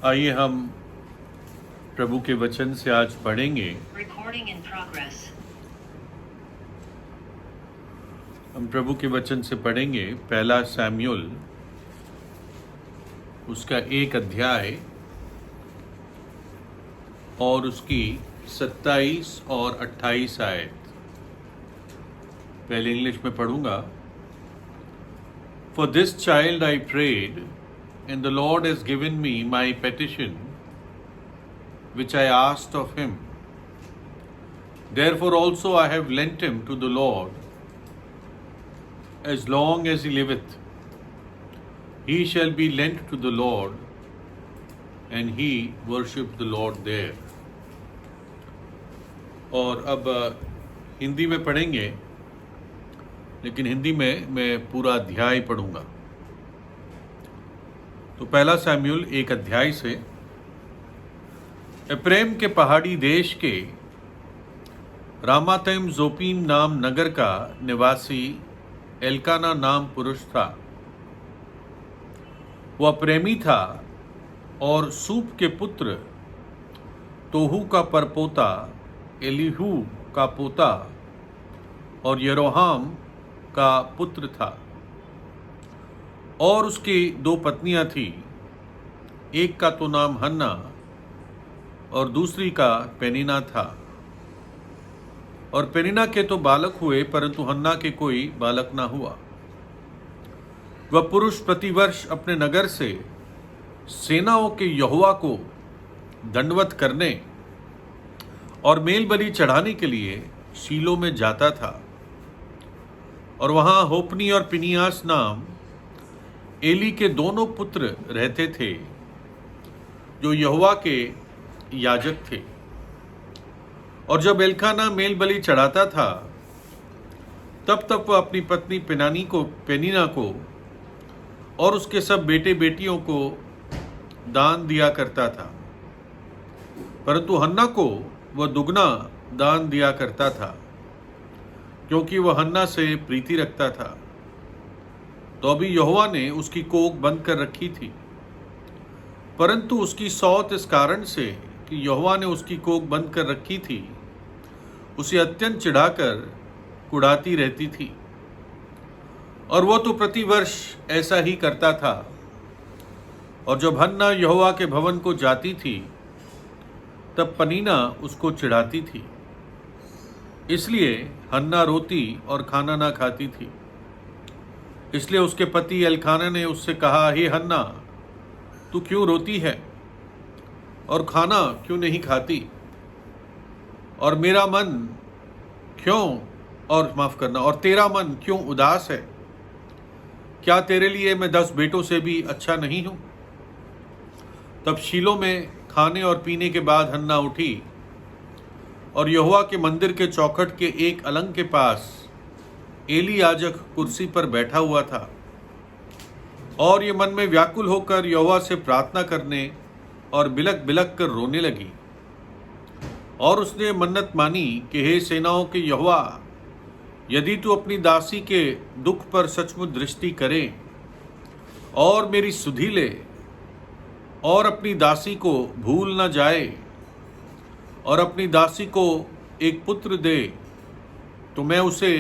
आइए हम प्रभु के वचन से आज पढ़ेंगे। हम प्रभु के वचन से पढ़ेंगे पहला सैमुएल उसका 1 अध्याय और उसकी 27 और 28 आयत। पहले इंग्लिश में पढ़ूंगा। For this child I prayed, and the Lord has given me my petition, which I asked of him. Therefore also I have lent him to the Lord, as long as he liveth. He shall be lent to the Lord, and he worshipped the Lord there. और अब हिंदी में पढ़ेंगे, लेकिन हिंदी में मैं पूरा अध्याय पढ़ूंगा। तो पहला सैमुएल 1 अध्याय से। एफ्रेम के पहाड़ी देश के रामातैम जोपीम नाम नगर का निवासी एल्काना नाम पुरुष था। वह प्रेमी था और सूप के पुत्र तोहू का परपोता एलीहू का पोता और यरोहाम का पुत्र था। और उसकी 2 पत्नियां थी, एक का तो नाम हन्ना और दूसरी का पेनिना था। और पेनिना के तो बालक हुए, परंतु हन्ना के कोई बालक ना हुआ। वह पुरुष प्रतिवर्ष अपने नगर से सेनाओं के यहोवा को दंडवत करने और मेल बलि चढ़ाने के लिए शीलो में जाता था। और वहां होपनी और पिनियास नाम एली के दोनों पुत्र रहते थे, जो यहोवा के याजक थे। और जब एल्काना मेल बलि चढ़ाता था, तब वह अपनी पत्नी पेनिना को और उसके सब बेटे बेटियों को दान दिया करता था, परंतु हन्ना को वह दुगना दान दिया करता था, क्योंकि वह हन्ना से प्रीति रखता था। तो अभी यहोवा ने उसकी कोख बंद कर रखी थी, परंतु उसकी सौत इस कारण से कि यहोवा ने उसकी कोख बंद कर रखी थी, उसे अत्यंत चिढ़ाकर कुढ़ाती रहती थी। और वह तो प्रतिवर्ष ऐसा ही करता था। और जब हन्ना यहोवा के भवन को जाती थी, तब पनीना उसको चिढ़ाती थी। इसलिए हन्ना रोती और खाना ना खाती थी। इसलिए उसके पति एल्काना ने उससे कहा, हे हन्ना, तू क्यों रोती है और खाना क्यों नहीं खाती? और मेरा मन क्यों और तेरा मन क्यों उदास है? क्या तेरे लिए मैं 10 बेटों से भी अच्छा नहीं हूं? तब शीलो में खाने और पीने के बाद हन्ना उठी और यहोवा के मंदिर के चौखट के एक अलंग के पास एली याजक कुर्सी पर बैठा हुआ था। और ये मन में व्याकुल होकर यहोवा से प्रार्थना करने और बिलक बिलक कर रोने लगी। और उसने मन्नत मानी कि हे सेनाओं के यहोवा, यदि तू अपनी दासी के दुख पर सचमुच दृष्टि करे और मेरी सुधि ले और अपनी दासी को भूल न जाए और अपनी दासी को एक पुत्र दे, तो मैं उसे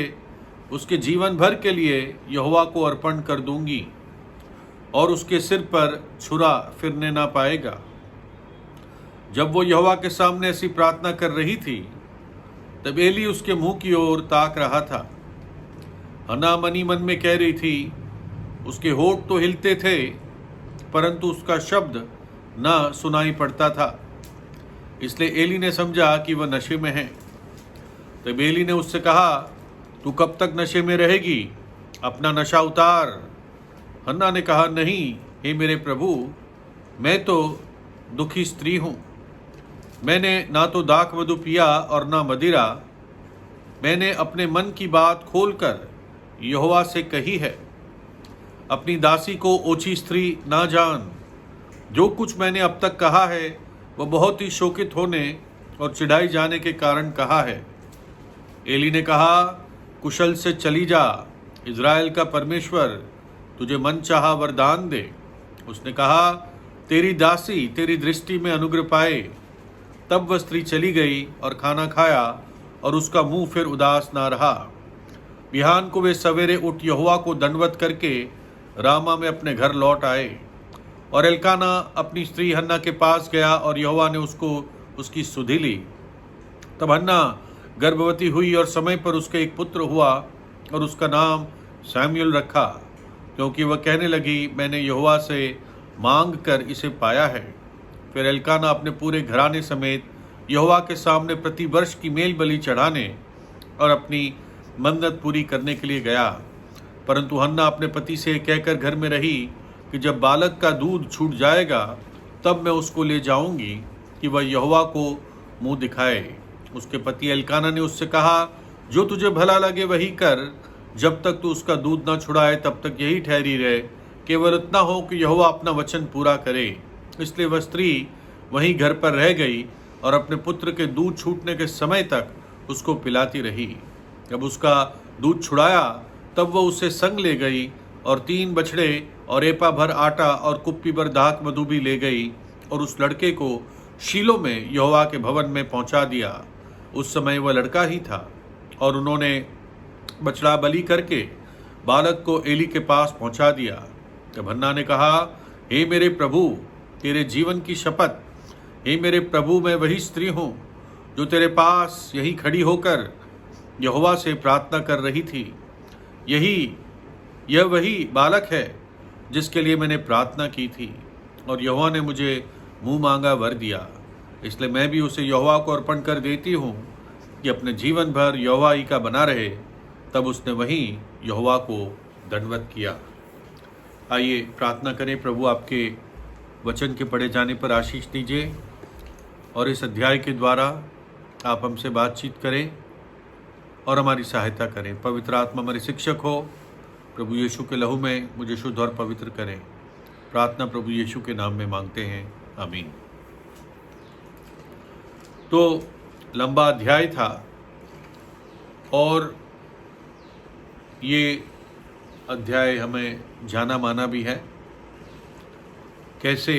उसके जीवन भर के लिए यहोवा को अर्पण कर दूंगी और उसके सिर पर छुरा फिरने ना पाएगा। जब वो यहोवा के सामने ऐसी प्रार्थना कर रही थी, तब एली उसके मुंह की ओर ताक रहा था। हन्ना मनी मन में कह रही थी, उसके होठ तो हिलते थे, परंतु उसका शब्द ना सुनाई पड़ता था। इसलिए एली ने समझा कि वह नशे में है। तब एली ने उससे कहा, तू कब तक नशे में रहेगी? अपना नशा उतार। हन्ना ने कहा, नहीं हे मेरे प्रभु, मैं तो दुखी स्त्री हूँ। मैंने ना तो दाख मधु पिया और ना मदिरा। मैंने अपने मन की बात खोलकर यहोवा से कही है। अपनी दासी को ओछी स्त्री ना जान। जो कुछ मैंने अब तक कहा है, वह बहुत ही शोकित होने और चिढ़ाई जाने के कारण कहा है। एली ने कहा, कुशल से चली जा, इज़राइल का परमेश्वर तुझे मन चाहा वरदान दे। उसने कहा, तेरी दासी तेरी दृष्टि में अनुग्रह पाए। तब वह स्त्री चली गई और खाना खाया और उसका मुंह फिर उदास ना रहा। बिहान को वे सवेरे उठ यहोवा को दंडवत करके रामा में अपने घर लौट आए। और एल्काना अपनी स्त्री हन्ना के पास गया और यहोवा ने उसको उसकी सुधि ली। तब हन्ना गर्भवती हुई और समय पर उसके एक पुत्र हुआ और उसका नाम सैमुएल रखा, क्योंकि वह कहने लगी, मैंने यहोवा से मांग कर इसे पाया है। फिर एल्काना अपने पूरे घराने समेत यहोवा के सामने प्रतिवर्ष की मेल बलि चढ़ाने और अपनी मन्नत पूरी करने के लिए गया। परंतु हन्ना अपने पति से कहकर घर में रही कि जब बालक का दूध छूट जाएगा तब मैं उसको ले जाऊंगी कि वह यहोवा को मुंह दिखाए। उसके पति एल्काना ने उससे कहा, जो तुझे भला लगे वही कर, जब तक तू उसका दूध न छुड़ाए तब तक यही ठहरी रहे, केवल इतना हो कि यहोवा अपना वचन पूरा करे। इसलिए वह स्त्री वहीं घर पर रह गई और अपने पुत्र के दूध छूटने के समय तक उसको पिलाती रही। जब उसका दूध छुड़ाया तब वह उसे संग ले गई और 3 बछड़े और एपा भर आटा और कुप्पी भर दाख मधु भी ले गई और उस लड़के को शीलो में यहोवा के भवन में पहुंचा दिया। उस समय वह लड़का ही था। और उन्होंने बछड़ा बलि करके बालक को एली के पास पहुंचा दिया। तब हन्ना ने कहा, हे मेरे प्रभु, तेरे जीवन की शपथ, हे मेरे प्रभु, मैं वही स्त्री हूँ जो तेरे पास यहीं खड़ी होकर यहोवा से प्रार्थना कर रही थी। यह वही बालक है जिसके लिए मैंने प्रार्थना की थी और यहोवा ने मुझे मुंह मांगा वर दिया। इसलिए मैं भी उसे यहोवा को अर्पण कर देती हूँ कि अपने जीवन भर यहोवा ही का बना रहे। तब उसने वहीं यहोवा को दंडवत किया। आइए प्रार्थना करें। प्रभु आपके वचन के पढ़े जाने पर आशीष दीजिए और इस अध्याय के द्वारा आप हमसे बातचीत करें और हमारी सहायता करें। पवित्र आत्मा हमारे शिक्षक हो। प्रभु यीशु के लहू में मुझे शुद्ध और पवित्र करें। प्रार्थना प्रभु यीशु के नाम में मांगते हैं, आमीन। तो लंबा अध्याय था और ये अध्याय हमें जाना माना भी है। कैसे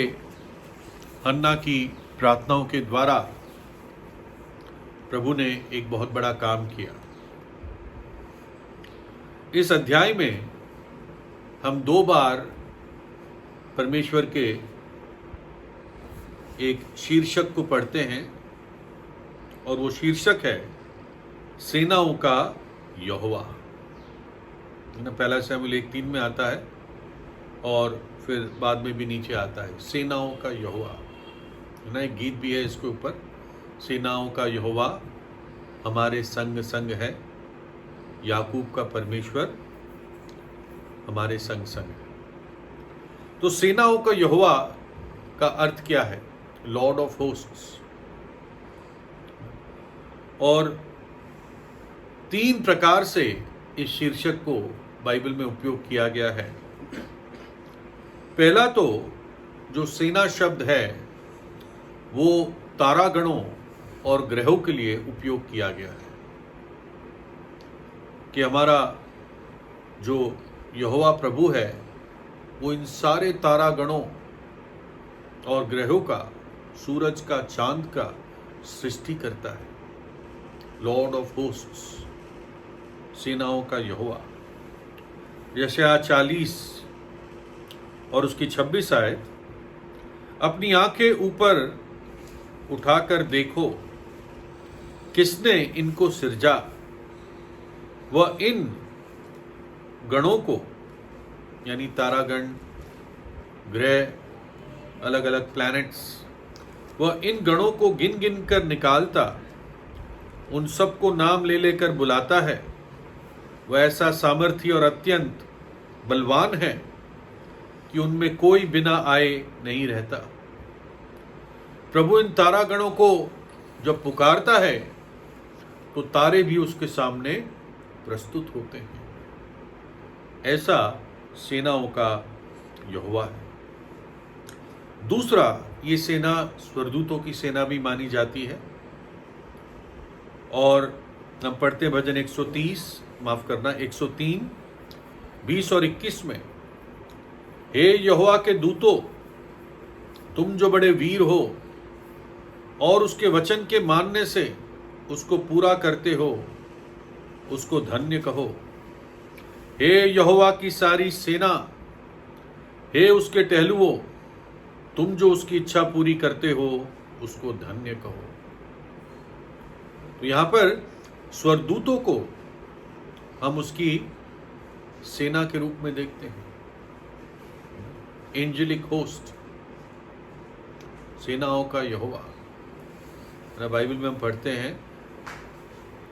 हन्ना की प्रार्थनाओं के द्वारा प्रभु ने एक बहुत बड़ा काम किया। इस अध्याय में हम 2 बार परमेश्वर के एक शीर्षक को पढ़ते हैं और वो शीर्षक है सेनाओं का यहोवा। पहला शमूएल 1:3 में आता है और फिर बाद में भी नीचे आता है सेनाओं का यहोवा। एक गीत भी है इसके ऊपर, सेनाओं का यहोवा हमारे संग संग है, याकूब का परमेश्वर हमारे संग संग है। तो सेनाओं का यहोवा का अर्थ क्या है? Lord of hosts. और 3 प्रकार से इस शीर्षक को बाइबल में उपयोग किया गया है। पहला तो जो सेना शब्द है वो तारागणों और ग्रहों के लिए उपयोग किया गया है कि हमारा जो यहोवा प्रभु है वो इन सारे तारागणों और ग्रहों का, सूरज का, चांद का सृष्टि करता है। लॉर्ड ऑफ होस्ट्स, सेनाओं का यहोवा। यशायाह 40 और उसकी 26 आयत, अपनी आंखें ऊपर उठाकर देखो, किसने इनको सिरजा, वह इन गणों को, यानी तारागण, ग्रह, अलग अलग प्लैनेट्स, वह इन गणों को गिन गिन कर निकालता, उन सबको नाम ले लेकर बुलाता है। वह ऐसा सामर्थी और अत्यंत बलवान है कि उनमें कोई बिना आए नहीं रहता। प्रभु इन तारागणों को जब पुकारता है तो तारे भी उसके सामने प्रस्तुत होते हैं। ऐसा सेनाओं का यहोवा है। दूसरा, ये सेना स्वर्गदूतों की सेना भी मानी जाती है। और हम पढ़ते भजन 103, 20 और 21 में, हे यहोवा के दूतों, तुम जो बड़े वीर हो और उसके वचन के मानने से उसको पूरा करते हो, उसको धन्य कहो। हे यहोवा की सारी सेना, हे उसके टहलुओं, तुम जो उसकी इच्छा पूरी करते हो, उसको धन्य कहो। तो यहां पर स्वर्गदूतों को हम उसकी सेना के रूप में देखते हैं, एंजेलिक होस्ट, सेनाओं का यहोवा। बाइबल में हम पढ़ते हैं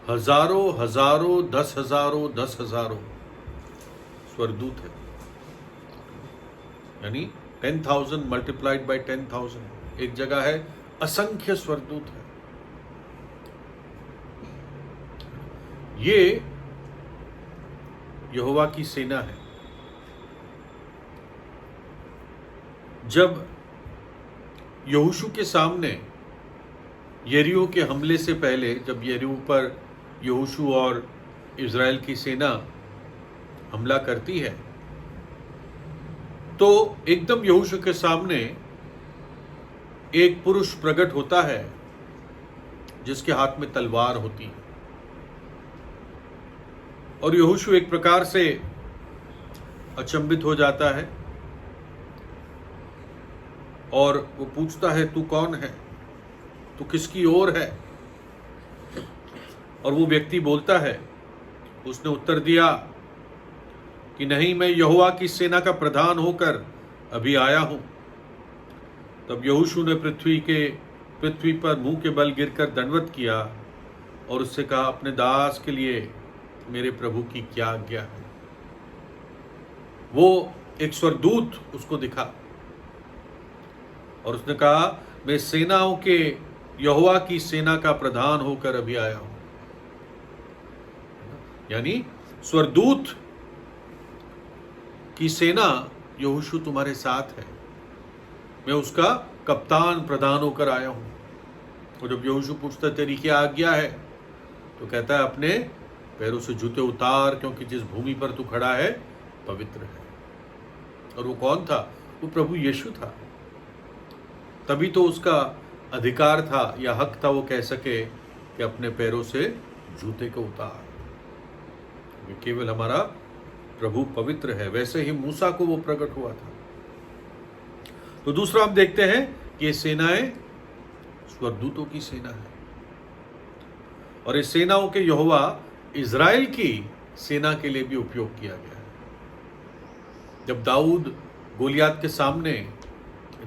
हजारों हजारों, 10,000 10,000 स्वर्गदूत है, यानी 10,000 मल्टीप्लाइड बाय 10,000। एक जगह है असंख्य स्वर्गदूत है। ये यहोवा की सेना है। जब यहोशू के सामने यरीहो के हमले से पहले, जब यरीहो पर यहोशू और इज़राइल की सेना हमला करती है, तो एकदम यहोशू के सामने एक पुरुष प्रकट होता है जिसके हाथ में तलवार होती है। और यहोशू एक प्रकार से अचंभित हो जाता है और वो पूछता है, तू कौन है, तू किसकी ओर है? और वो व्यक्ति बोलता है, उसने उत्तर दिया कि नहीं, मैं यहोवा की सेना का प्रधान होकर अभी आया हूं। तब यहोशू ने पृथ्वी पर मुंह के बल गिरकर दंडवत किया और उससे कहा, अपने दास के लिए मेरे प्रभु की क्या आज्ञा है? वो एक स्वर्गदूत उसको दिखा और उसने कहा, मैं सेनाओं के यहोवा की सेना का प्रधान होकर अभी आया हूं। यानी स्वर्गदूत की सेना यहोशू तुम्हारे साथ है, मैं उसका कप्तान प्रधान होकर आया हूं। और जब यहोशू पूछता तेरी क्या आज्ञा है, तो कहता है, अपने पैरों से जूते उतार, क्योंकि जिस भूमि पर तू खड़ा है पवित्र है। और वो कौन था? वो प्रभु यीशु था। तभी तो उसका अधिकार था या हक था वो कह सके कि अपने पैरों से जूते को उतार, केवल हमारा प्रभु पवित्र है। वैसे ही मूसा को वो प्रकट हुआ था। तो दूसरा हम देखते हैं कि ये सेनाएं स्वर्गदूतों की सेना है और इस सेनाओं के यहोवा इज़राइल की सेना के लिए भी उपयोग किया गया है। जब दाऊद गोलियात के सामने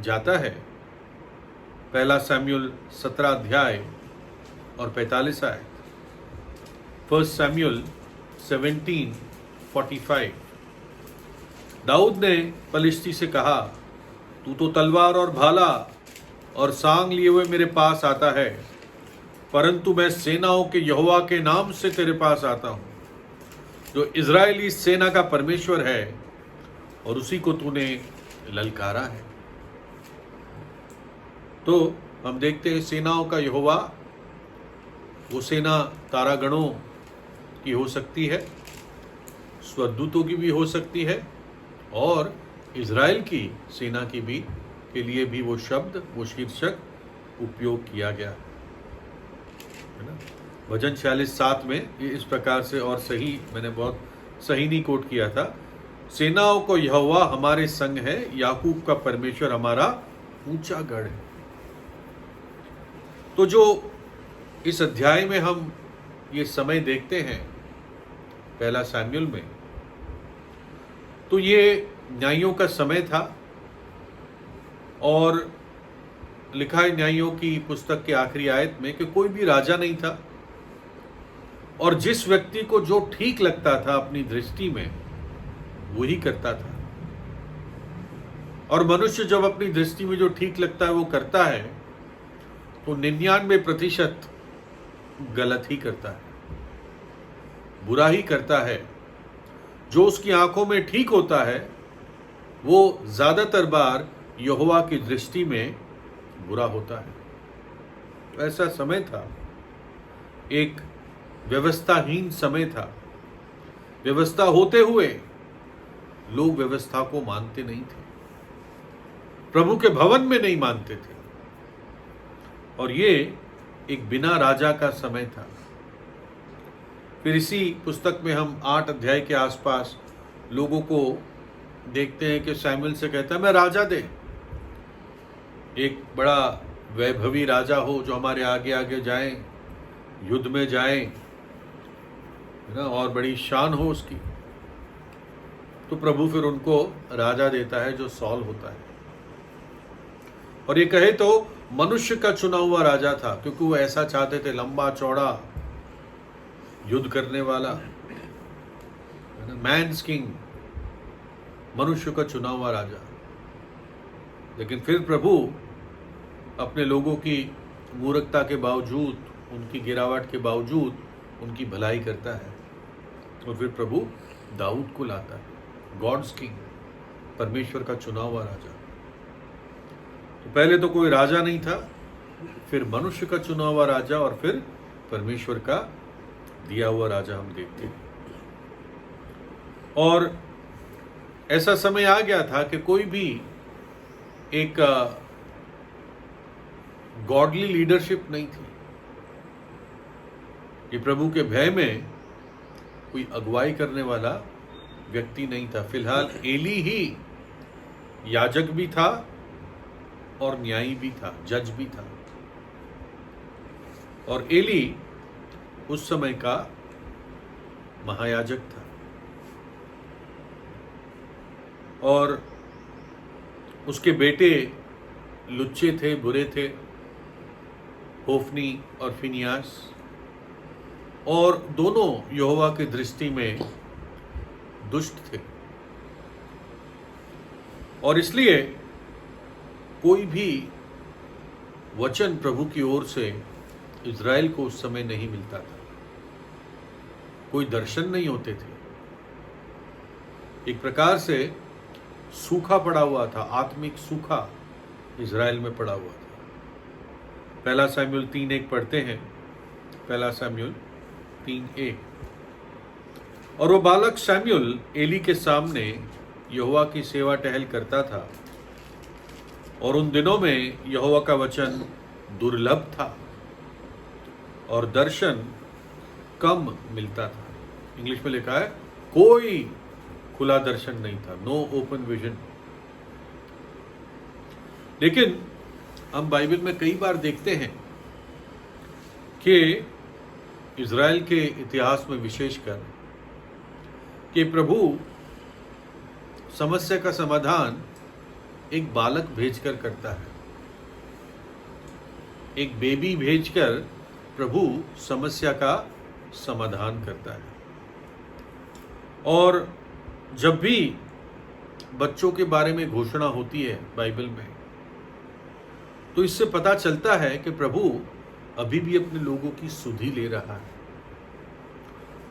जाता है, 1 शमूएल 17 अध्याय और 45 आयत, 1 शमूएल 17:45, दाऊद ने पलिश्ती से कहा, तू तो तलवार और भाला और सांग लिए हुए मेरे पास आता है, परंतु मैं सेनाओं के यहोवा के नाम से तेरे पास आता हूं, जो इज़राइली सेना का परमेश्वर है, और उसी को तूने ललकारा है। तो हम देखते हैं सेनाओं का यहोवा, वो सेना तारागणों की हो सकती है, स्वर्गदूतों की भी हो सकती है, और इज़राइल की सेना की भी के लिए भी वो शब्द, वो शीर्षक उपयोग किया गया है ना। भजन 46:7 में ये इस प्रकार से, और सही, मैंने बहुत सही नहीं कोट किया था, सेनाओं को यहोवा हमारे संग है, याकूब का परमेश्वर हमारा ऊंचा गढ़ है। तो जो इस अध्याय में हम ये समय देखते हैं 1 शमूएल में, तो ये न्यायियों का समय था, और लिखा है न्यायियों की पुस्तक के आखिरी आयत में कि कोई भी राजा नहीं था, और जिस व्यक्ति को जो ठीक लगता था अपनी दृष्टि में वही करता था। और मनुष्य जब अपनी दृष्टि में जो ठीक लगता है वो करता है, तो 99% गलत ही करता है, बुरा ही करता है। जो उसकी आंखों में ठीक होता है वो ज्यादातर बार यहोवा की दृष्टि में बुरा होता है। ऐसा समय था, एक व्यवस्थाहीन समय था। व्यवस्था होते हुए लोग व्यवस्था को मानते नहीं थे। प्रभु के भवन में नहीं मानते थे। और ये एक बिना राजा का समय था। फिर इसी पुस्तक में हम 8 अध्याय के आसपास लोगों को देखते हैं कि सैमुएल से कहता है, मैं राजा दे, एक बड़ा वैभवी राजा हो जो हमारे आगे आगे जाए, युद्ध में जाए, है ना, और बड़ी शान हो उसकी। तो प्रभु फिर उनको राजा देता है जो सॉल होता है। और ये कहे तो मनुष्य का चुना हुआ राजा था, क्योंकि वो ऐसा चाहते थे, लंबा चौड़ा युद्ध करने वाला, है ना, मैन्स किंग, मनुष्य का चुना हुआ राजा। लेकिन फिर प्रभु अपने लोगों की मूर्खता के बावजूद, उनकी गिरावट के बावजूद उनकी भलाई करता है। और फिर प्रभु दाऊद को लाता है, गॉड्स किंग, परमेश्वर का चुना हुआ राजा। तो पहले तो कोई राजा नहीं था, फिर मनुष्य का चुना हुआ राजा, और फिर परमेश्वर का दिया हुआ राजा हम देखते हैं। और ऐसा समय आ गया था कि कोई भी एक गॉडली लीडरशिप नहीं थी, कि प्रभु के भय में कोई अगुवाई करने वाला व्यक्ति नहीं था। फिलहाल एली ही याजक भी था और न्यायी भी था, जज भी था। और एली उस समय का महायाजक था। और उसके बेटे लुच्चे थे, बुरे थे, होफनी और फिनियास, और दोनों यहोवा की दृष्टि में दुष्ट थे। और इसलिए कोई भी वचन प्रभु की ओर से इज़राइल को उस समय नहीं मिलता था, कोई दर्शन नहीं होते थे। एक प्रकार से सूखा पड़ा हुआ था, आत्मिक सूखा इज़राइल में पड़ा हुआ था। पहला सैमुएल 3:1 पढ़ते हैं, पहला सैमुएल 3:1। और वो बालक सैमुएल एली के सामने यहोवा की सेवा टहल करता था, और उन दिनों में यहोवा का वचन दुर्लभ था और दर्शन कम मिलता था। इंग्लिश में लिखा है कोई खुला दर्शन नहीं था, नो ओपन विजन। लेकिन हम बाइबल में कई बार देखते हैं कि इज़राइल के इतिहास में विशेषकर कि प्रभु समस्या का समाधान एक बालक भेजकर करता है। एक बेबी भेजकर प्रभु समस्या का समाधान करता है। और जब भी बच्चों के बारे में घोषणा होती है बाइबल में, तो इससे पता चलता है कि प्रभु अभी भी अपने लोगों की सुधि ले रहा है,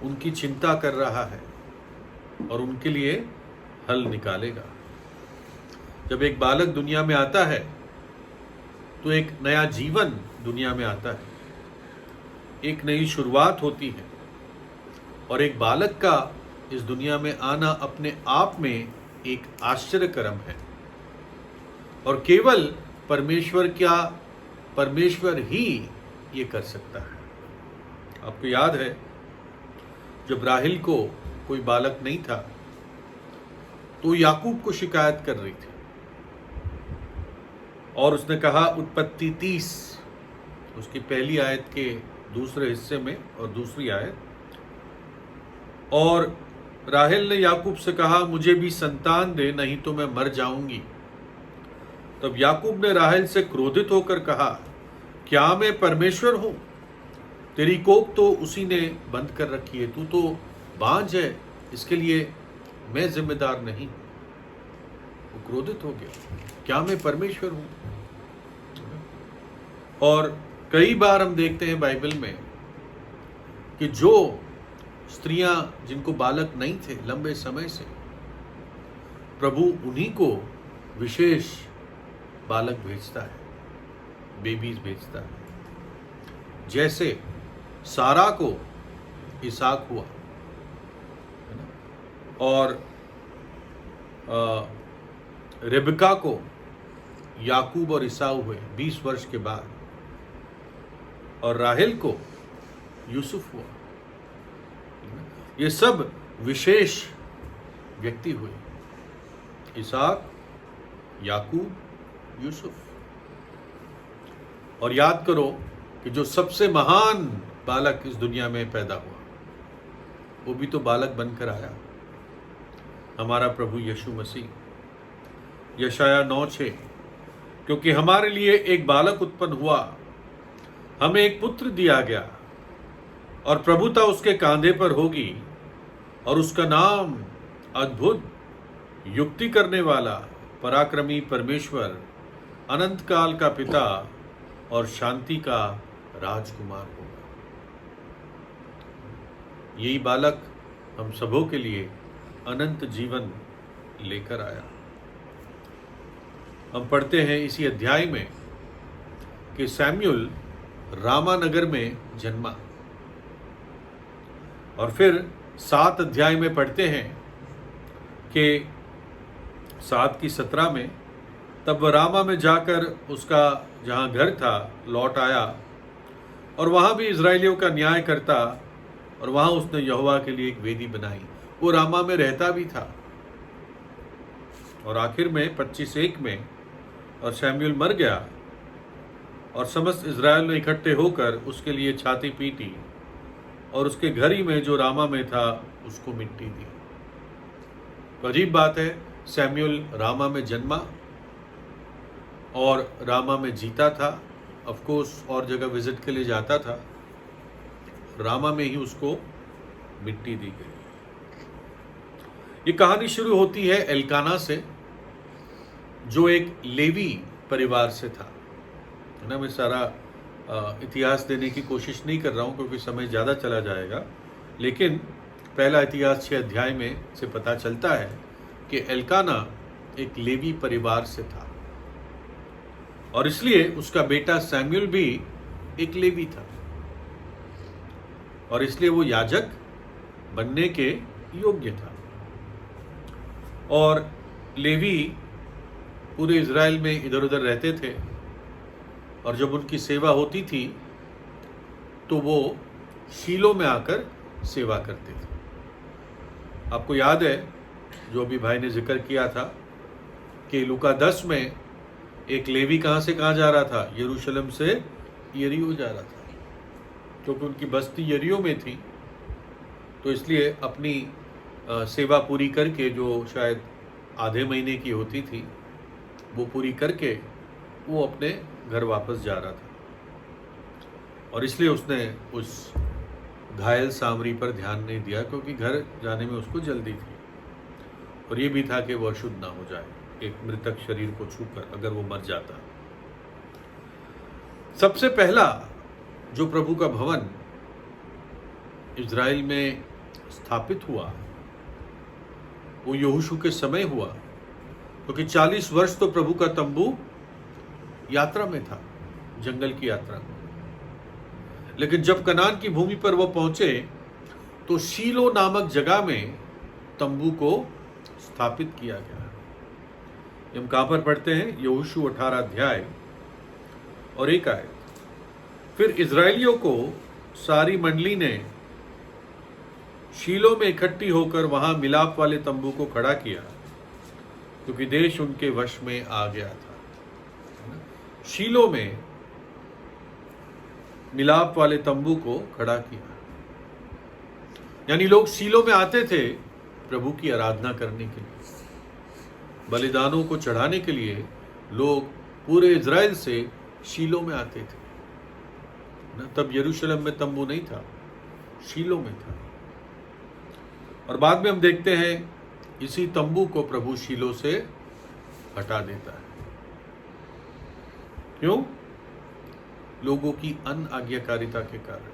उनकी चिंता कर रहा है और उनके लिए हल निकालेगा। जब एक बालक दुनिया में आता है तो एक नया जीवन दुनिया में आता है, एक नई शुरुआत होती है। और एक बालक का इस दुनिया में आना अपने आप में एक आश्चर्यकरम है, और केवल परमेश्वर ही ये कर सकता है। आपको याद है जब राहिल को कोई बालक नहीं था तो याकूब को शिकायत कर रही थी, और उसने कहा उत्पत्ति 30 उसकी पहली आयत के दूसरे हिस्से में और दूसरी आयत, और राहेल ने याकूब से कहा मुझे भी संतान दे, नहीं तो मैं मर जाऊंगी। तब याकूब ने राहेल से क्रोधित होकर कहा, क्या मैं परमेश्वर हूं? तेरी कोख तो उसी ने बंद कर रखी है, तू तो बांझ है, इसके लिए मैं जिम्मेदार नहीं। वो क्रोधित हो गया, क्या मैं परमेश्वर हूं? और कई बार हम देखते हैं बाइबल में कि जो स्त्रियां जिनको बालक नहीं थे लंबे समय से, प्रभु उन्हीं को विशेष बालक भेजता है, बेबीज भेजता है। जैसे सारा को इसहाक हुआ, है ना, और रिबका को याकूब और ईसाऊ हुए 20 वर्ष के बाद, और राहेल को यूसुफ हुआ। ये सब विशेष व्यक्ति हुए, इसहाक, याकूब, यूसुफ। और याद करो कि जो सबसे महान बालक इस दुनिया में पैदा हुआ वो भी तो बालक बनकर आया, हमारा प्रभु यीशु मसीह। यशाया 9:6, क्योंकि हमारे लिए एक बालक उत्पन्न हुआ, हमें एक पुत्र दिया गया, और प्रभुता उसके कांधे पर होगी, और उसका नाम अद्भुत, युक्ति करने वाला, पराक्रमी परमेश्वर, अनंत काल का पिता और शांति का राजकुमार होगा। यही बालक हम सबों के लिए अनंत जीवन लेकर आया। हम पढ़ते हैं इसी अध्याय में कि सैमुअल रामा नगर में जन्मा, और फिर 7 अध्याय में पढ़ते हैं कि 7:17 में, तब वह रामा में जाकर उसका जहाँ घर था लौट आया, और वहाँ भी इजराइलियों का न्याय करता, और वहाँ उसने यहोवा के लिए एक वेदी बनाई। वो रामा में रहता भी था। और आखिर में 25:1 में, और सैमुअल मर गया, और समस्त इजराइल ने इकट्ठे होकर उसके लिए छाती पीटी, और उसके घर ही में जो रामा में था उसको मिट्टी दी। तो अजीब बात है, सैमुअल रामा में जन्मा और रामा में जीता था। ऑफ कोर्स और जगह विजिट के लिए जाता था, रामा में ही उसको मिट्टी दी गई। ये कहानी शुरू होती है एल्काना से, जो एक लेवी परिवार से था। है ना, मैं सारा इतिहास देने की कोशिश नहीं कर रहा हूँ क्योंकि समय ज़्यादा चला जाएगा, लेकिन पहला इतिहास 6 अध्याय में से पता चलता है कि एल्काना एक लेवी परिवार से था, और इसलिए उसका बेटा सैमुअल भी एक लेवी था, और इसलिए वो याजक बनने के योग्य था। और लेवी पूरे इज़राइल में इधर उधर रहते थे, और जब उनकी सेवा होती थी तो वो शीलो में आकर सेवा करते थे। आपको याद है जो अभी भाई ने जिक्र किया था कि लूका 10 में एक लेवी कहाँ से कहाँ जा रहा था, यरूशलेम से यरीहो जा रहा था, क्योंकि उनकी बस्ती यरीहो में थी। तो इसलिए अपनी सेवा पूरी करके, जो शायद आधे महीने की होती थी, वो पूरी करके वो अपने घर वापस जा रहा था, और इसलिए उसने उस घायल सामरी पर ध्यान नहीं दिया, क्योंकि घर जाने में उसको जल्दी थी, और ये भी था कि वह अशुद्ध ना हो जाए एक मृतक शरीर को छूकर, अगर वो मर जाता। सबसे पहला जो प्रभु का भवन इज़राइल में स्थापित हुआ वो यहोशू के समय हुआ, क्योंकि 40 वर्ष तो प्रभु का तंबू यात्रा में था, जंगल की यात्रा में। लेकिन जब कनान की भूमि पर वो पहुंचे तो शीलो नामक जगह में तंबू को स्थापित किया गया। हम कहां पर पढ़ते हैं, यहोशू 18 अध्याय और 1 आयत। फिर इजराइलियों को सारी मंडली ने शीलो में इकट्ठी होकर वहां मिलाप वाले तंबू को खड़ा किया, क्योंकि देश उनके वश में आ गया था। शीलो में मिलाप वाले तंबू को खड़ा किया, यानी लोग शीलो में आते थे प्रभु की आराधना करने के लिए, बलिदानों को चढ़ाने के लिए। लोग पूरे इज़राइल से शीलो में आते थे ना। तब यरूशलेम में तंबू नहीं था, शीलो में था। और बाद में हम देखते हैं इसी तंबू को प्रभु शीलो से हटा देता है। क्यों? लोगों की अनाज्ञाकारिता के कारण।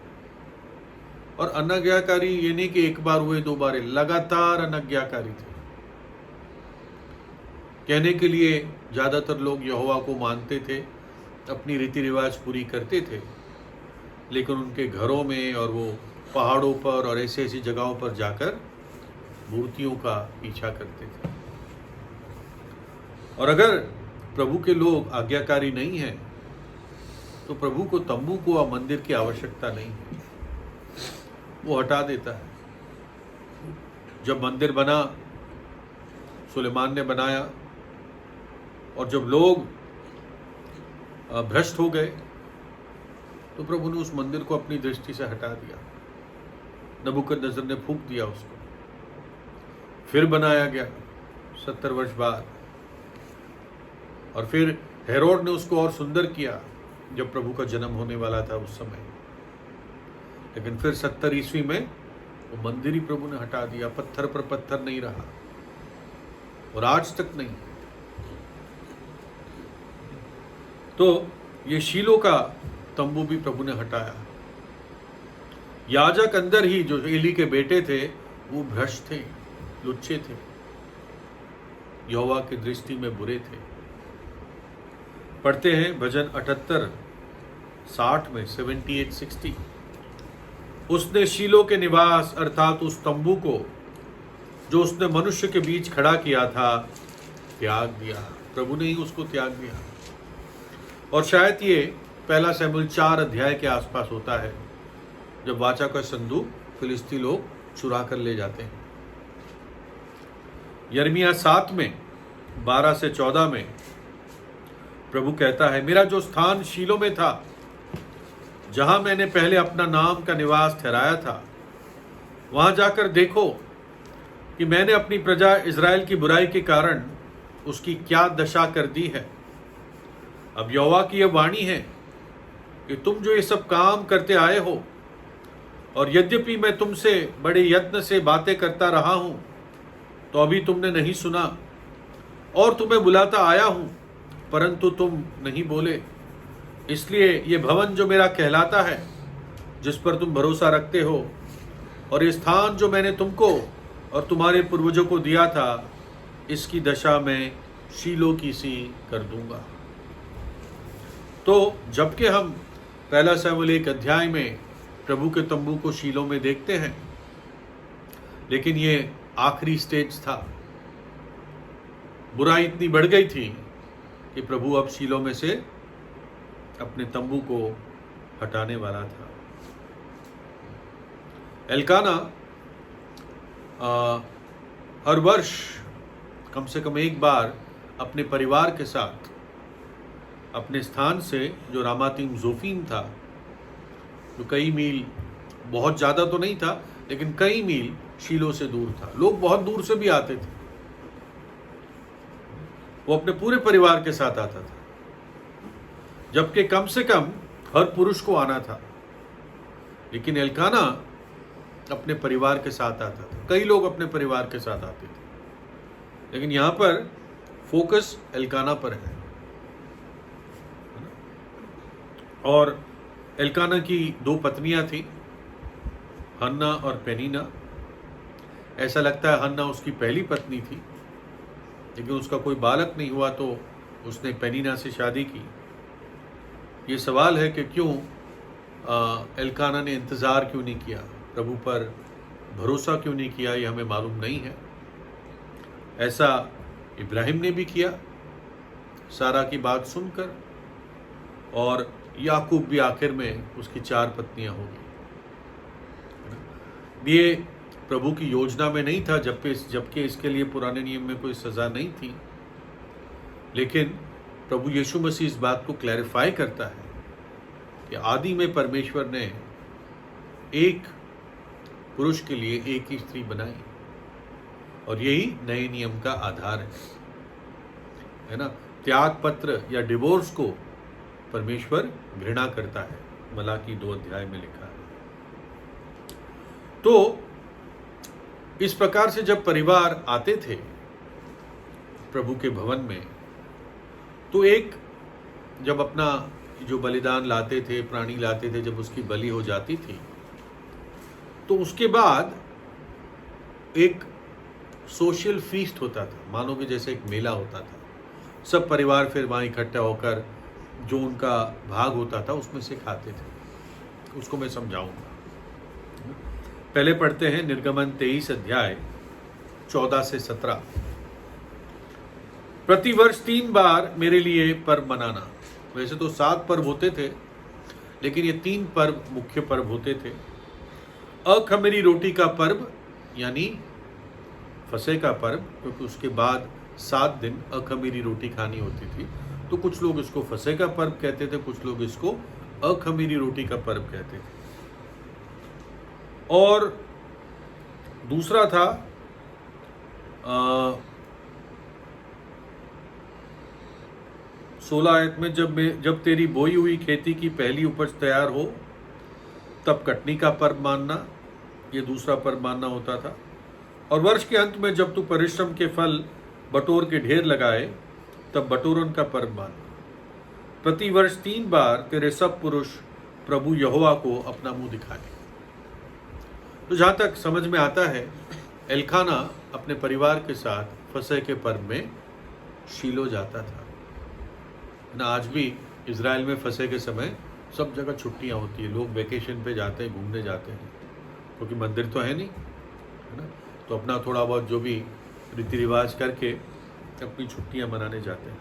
और अनाज्ञाकारी ये नहीं कि एक बार हुए, 2 बार, लगातार अनाज्ञाकारी थे। कहने के लिए ज्यादातर लोग यहोवा को मानते थे, अपनी रीति रिवाज पूरी करते थे, लेकिन उनके घरों में और वो पहाड़ों पर और ऐसी ऐसी जगहों पर जाकर मूर्तियों का पीछा करते थे। और अगर प्रभु के लोग आज्ञाकारी नहीं हैं तो प्रभु को तंबू को या मंदिर की आवश्यकता नहीं है, वो हटा देता है। जब मंदिर बना, सुलेमान ने बनाया, और जब लोग भ्रष्ट हो गए तो प्रभु ने उस मंदिर को अपनी दृष्टि से हटा दिया। नबूकदनेस्सर ने फूंक दिया उसको, फिर बनाया गया 70 वर्ष बाद, और फिर हेरोद ने उसको और सुंदर किया जब प्रभु का जन्म होने वाला था उस समय। लेकिन फिर 70 ईस्वी में वो मंदिर ही प्रभु ने हटा दिया, पत्थर पर पत्थर नहीं रहा, और आज तक नहीं। तो ये शीलो का तंबू भी प्रभु ने हटाया। याजक अंदर ही जो एली के बेटे थे वो भ्रष्ट थे, लुच्चे थे, यहोवा की दृष्टि में बुरे थे। पढ़ते हैं भजन 78-60 में 78-60, उसने शीलो के निवास अर्थात उस तंबू को जो उसने मनुष्य के बीच खड़ा किया था त्याग दिया। प्रभु ने ही उसको त्याग दिया। और शायद ये 1 शमूएल 4 अध्याय के आसपास होता है जब वाचा का संदूक फिलिस्ती लोग चुरा कर ले जाते हैं। यिर्मयाह 7 में 12 से 14 में प्रभु कहता है, मेरा जो स्थान शीलो में था जहां मैंने पहले अपना नाम का निवास ठहराया था, वहां जाकर देखो कि मैंने अपनी प्रजा इज़राइल की बुराई के कारण उसकी क्या दशा कर दी है। अब यहोवा की यह वाणी है कि तुम जो ये सब काम करते आए हो, और यद्यपि मैं तुमसे बड़े यत्न से बातें करता रहा हूं तो अभी तुमने नहीं सुना, और तुम्हें बुलाता आया हूं परंतु तुम नहीं बोले। इसलिए ये भवन जो मेरा कहलाता है, जिस पर तुम भरोसा रखते हो, और ये स्थान जो मैंने तुमको और तुम्हारे पूर्वजों को दिया था, इसकी दशा मैं शीलो की सी कर दूंगा। तो जबकि हम 1 शमूएल 1 अध्याय में प्रभु के तंबू को शीलो में देखते हैं, लेकिन ये आखिरी स्टेज था। बुराई इतनी बढ़ गई थी कि प्रभु अब शीलो में से अपने तंबू को हटाने वाला था। एल्काना हर वर्ष कम से कम एक बार अपने परिवार के साथ अपने स्थान से, जो रामातीम जोफीम था, जो कई मील, बहुत ज़्यादा तो नहीं था लेकिन कई मील शीलो से दूर था, लोग बहुत दूर से भी आते थे, वो अपने पूरे परिवार के साथ आता था, जबकि कम से कम हर पुरुष को आना था, लेकिन एल्काना अपने परिवार के साथ आता था। कई लोग अपने परिवार के साथ आते थे, लेकिन यहां पर फोकस एल्काना पर है। और एल्काना की 2 पत्नियां थी, हन्ना और पेनीना। ऐसा लगता है हन्ना उसकी पहली पत्नी थी, लेकिन उसका कोई बालक नहीं हुआ तो उसने पेनीना से शादी की। ये सवाल है कि क्यों एल्काना ने इंतज़ार क्यों नहीं किया, प्रभु पर भरोसा क्यों नहीं किया, ये हमें मालूम नहीं है। ऐसा इब्राहिम ने भी किया सारा की बात सुनकर, और याकूब भी आखिर में उसकी 4 पत्नियां हो गई। ये प्रभु की योजना में नहीं था, जबकि इसके लिए पुराने नियम में कोई सज़ा नहीं थी, लेकिन प्रभु यीशु मसीह इस बात को क्लैरिफाई करता है कि आदि में परमेश्वर ने एक पुरुष के लिए एक ही स्त्री बनाई, और यही नए नियम का आधार है ना। त्याग पत्र या डिवोर्स को परमेश्वर घृणा करता है, मलाकी 2 अध्याय में लिखा है। तो इस प्रकार से जब परिवार आते थे प्रभु के भवन में, तो एक जब अपना जो बलिदान लाते थे, प्राणी लाते थे, जब उसकी बलि हो जाती थी, तो उसके बाद एक सोशल फीस्ट होता था, मानो कि जैसे एक मेला होता था। सब परिवार फिर वहाँ इकट्ठा होकर जो उनका भाग होता था उसमें से खाते थे। उसको मैं समझाऊंगा। पहले पढ़ते हैं निर्गमन 23 अध्याय 14 से 17। प्रतिवर्ष 3 बार मेरे लिए पर्व मनाना। वैसे तो 7 पर्व होते थे, लेकिन ये 3 पर्व मुख्य पर्व होते थे। अखमीरी रोटी का पर्व यानी फसह का पर्व, क्योंकि उसके बाद 7 दिन अखमीरी रोटी खानी होती थी, तो कुछ लोग इसको फसह का पर्व कहते थे, कुछ लोग इसको अखमीरी रोटी का पर्व कहते थे। और दूसरा था 16 आयत में, जब तेरी बोई हुई खेती की पहली उपज तैयार हो तब कटनी का पर्व मानना, ये दूसरा पर्व मानना होता था। और वर्ष के अंत में जब तू परिश्रम के फल बटोर के ढेर लगाए तब बटोरन का पर्व मानना। प्रतिवर्ष 3 बार तेरे सब पुरुष प्रभु यहोवा को अपना मुंह दिखाए। तो जहां तक समझ में आता है, एल्काना अपने परिवार के साथ फसह के पर्व में शीलो जाता था ना। आज भी इजराइल में फसह के समय सब जगह छुट्टियां होती है, लोग वेकेशन पे जाते हैं, घूमने जाते हैं, क्योंकि मंदिर तो है नहीं, है ना। तो अपना थोड़ा बहुत जो भी रीति रिवाज करके अपनी छुट्टियां मनाने जाते हैं।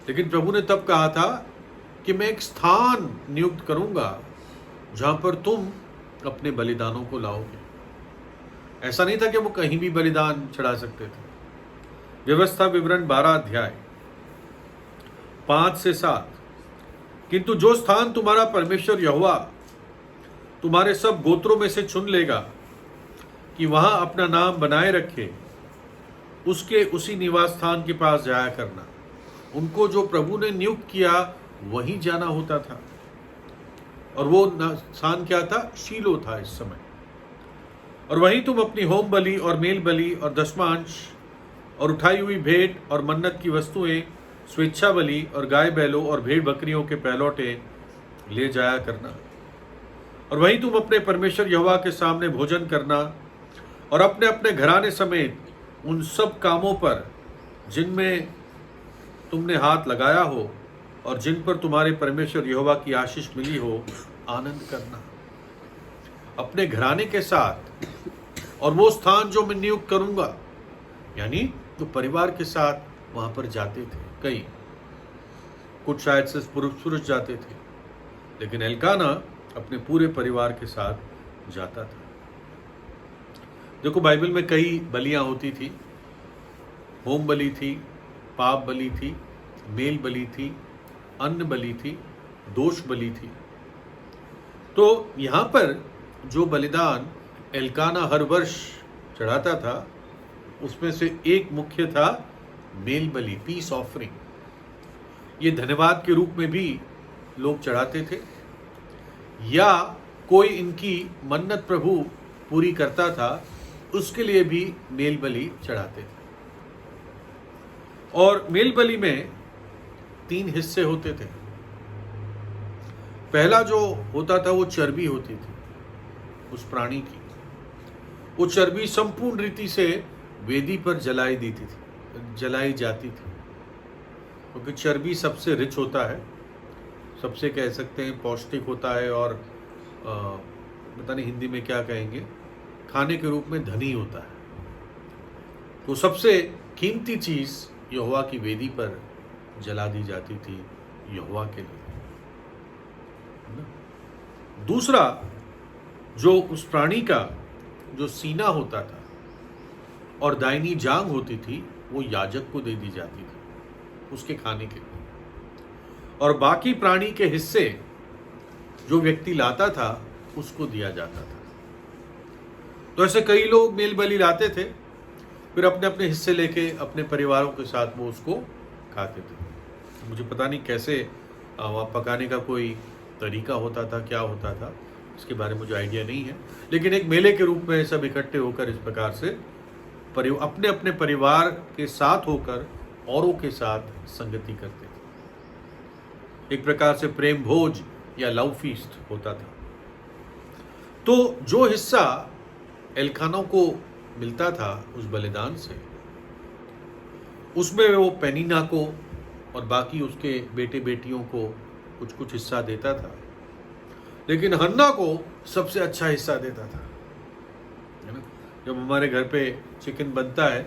लेकिन प्रभु ने तब कहा था कि मैं एक स्थान नियुक्त करूंगा जहां पर तुम अपने बलिदानों को लाओगे। ऐसा नहीं था कि वो कहीं भी बलिदान चढ़ा सकते थे। व्यवस्था विवरण 12 अध्याय 5 से 7। किंतु जो स्थान तुम्हारा परमेश्वर यहोवा तुम्हारे सब गोत्रों में से चुन लेगा कि वहां अपना नाम बनाए रखे, उसके उसी निवास स्थान के पास जाया करना। उनको जो प्रभु ने नियुक्त किया वहीं जाना होता था। और वो स्थान क्या था? शीलो था इस समय। और वहीं तुम अपनी होम बलि और मेल बलि और दशमांश और उठाई हुई भेंट और मन्नत की वस्तुएं, स्वेच्छा बलि और गाय बैलों और भेड़ बकरियों के पहलौटे ले जाया करना। और वहीं तुम अपने परमेश्वर यहोवा के सामने भोजन करना और अपने अपने घराने समेत उन सब कामों पर जिनमें तुमने हाथ लगाया हो और जिन पर तुम्हारे परमेश्वर यहोवा की आशीष मिली हो, आनंद करना अपने घराने के साथ। और वो स्थान जो मैं नियुक्त करूंगा, यानी तो परिवार के साथ वहां पर जाते थे। कई कुछ शायद से पुरुष जाते थे, लेकिन एल्काना अपने पूरे परिवार के साथ जाता था। देखो, बाइबल में कई बलियां होती थी। होम बलि थी, पाप बलि थी, मेल बलि थी, अन्न बलि थी, दोष बलि थी। तो यहां पर जो बलिदान एल्काना हर वर्ष चढ़ाता था, उसमें से एक मुख्य था मेल बलि, पीस ऑफरिंग। ये धन्यवाद के रूप में भी लोग चढ़ाते थे, या कोई इनकी मन्नत प्रभु पूरी करता था, उसके लिए भी मेल बलि चढ़ाते थे। और मेल बलि में 3 हिस्से होते थे। पहला जो होता था वो चर्बी होती थी उस प्राणी की। वो चर्बी संपूर्ण रीति से वेदी पर जलाई जाती थी, क्योंकि चर्बी सबसे रिच होता है, सबसे कह सकते हैं पौष्टिक होता है, और पता नहीं हिंदी में क्या कहेंगे, खाने के रूप में धनी होता है। तो सबसे कीमती चीज यहोवा की वेदी पर जला दी जाती थी यहोवा के लिए। दूसरा, जो उस प्राणी का जो सीना होता था और दाहिनी जांघ होती थी, वो याजक को दे दी जाती थी उसके खाने के लिए। और बाकी प्राणी के हिस्से जो व्यक्ति लाता था उसको दिया जाता था। तो ऐसे कई लोग मेल बलि लाते थे, फिर अपने अपने हिस्से लेके अपने परिवारों के साथ वो उसको खाते थे। मुझे पता नहीं कैसे वहाँ पकाने का कोई तरीका होता था, क्या होता था, इसके बारे में मुझे आइडिया नहीं है। लेकिन एक मेले के रूप में सब इकट्ठे होकर इस प्रकार से अपने अपने परिवार के साथ होकर औरों के साथ संगति करते थे। एक प्रकार से प्रेम भोज या लव फीस्ट होता था। तो जो हिस्सा एल्काना को मिलता था उस बलिदान से, उसमें वो पेनिना को और बाकी उसके बेटे बेटियों को कुछ कुछ हिस्सा देता था, लेकिन हन्ना को सबसे अच्छा हिस्सा देता था। है ना? जब हमारे घर पे चिकन बनता है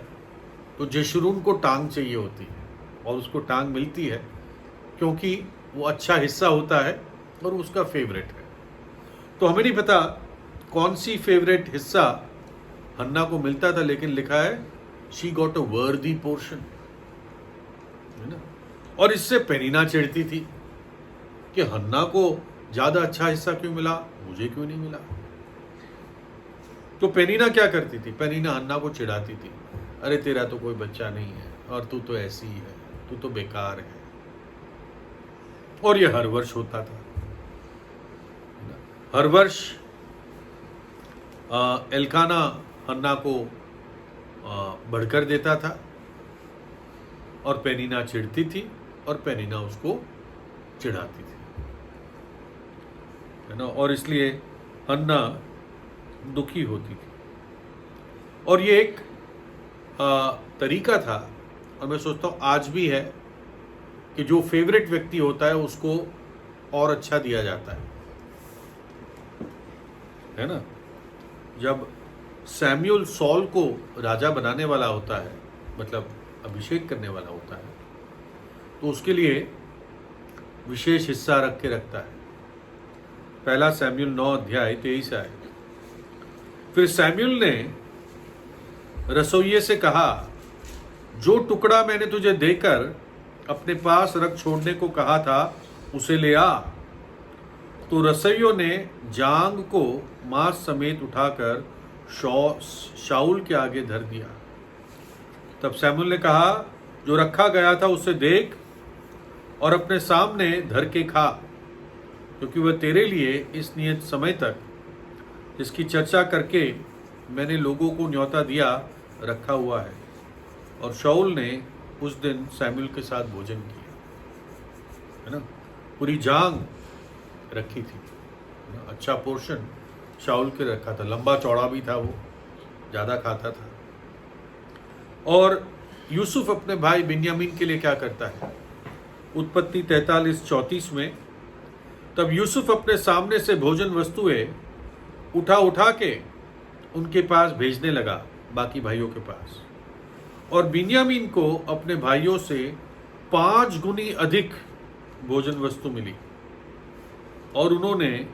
तो जशरून को टांग चाहिए होती है, और उसको टांग मिलती है क्योंकि वो अच्छा हिस्सा होता है और उसका फेवरेट है। तो हमें नहीं पता कौन सी फेवरेट हिस्सा हन्ना को मिलता था, लेकिन लिखा है शी गॉट अ वर्दी पोर्शन, है ना। और इससे पेनिना चिढ़ती थी कि हन्ना को ज्यादा अच्छा हिस्सा क्यों मिला, मुझे क्यों नहीं मिला। तो पेनिना क्या करती थी, पेनिना हन्ना को चिढ़ाती थी, अरे तेरा तो कोई बच्चा नहीं है और तू तो ऐसी ही है, तू तो बेकार है। और ये हर वर्ष होता था। हर वर्ष एल्काना हन्ना को बढ़कर देता था और पेनिना चिढ़ती थी और पेनिना उसको चिढ़ाती थी, है ना। और इसलिए हन्ना दुखी होती थी। और ये एक तरीका था, और मैं सोचता हूँ आज भी है, कि जो फेवरेट व्यक्ति होता है उसको और अच्छा दिया जाता है ना। जब सैमुअल सॉल को राजा बनाने वाला होता है, मतलब अभिषेक करने वाला होता है, तो उसके लिए विशेष हिस्सा रख के रखता है। पहला सैमुअल 9 अध्याय 23 आए। फिर सैमुअल ने रसोइये से कहा, जो टुकड़ा मैंने तुझे देकर अपने पास रख छोड़ने को कहा था उसे ले आ। तो रसोइयों ने जांग को मांस समेत उठाकर शाऊल के आगे धर दिया। तब सैमुअल ने कहा, जो रखा गया था उसे देख और अपने सामने धर के खा, क्योंकि वह तेरे लिए इस नियत समय तक जिसकी चर्चा करके मैंने लोगों को न्योता दिया रखा हुआ है। और शाऊल ने उस दिन सैमुअल के साथ भोजन किया, है ना। पूरी जांग रखी थी, अच्छा पोर्शन शाऊल के रखा था, लंबा चौड़ा भी था, वो ज़्यादा खाता था। और यूसुफ अपने भाई बिन्यामीन के लिए क्या करता है, उत्पत्ति 43:34 में, तब यूसुफ अपने सामने से भोजन वस्तुएं उठा के उनके पास भेजने लगा, बाकी भाइयों के पास। और बिन्यामीन को अपने भाइयों से 5 गुनी अधिक भोजन वस्तु मिली, और उन्होंने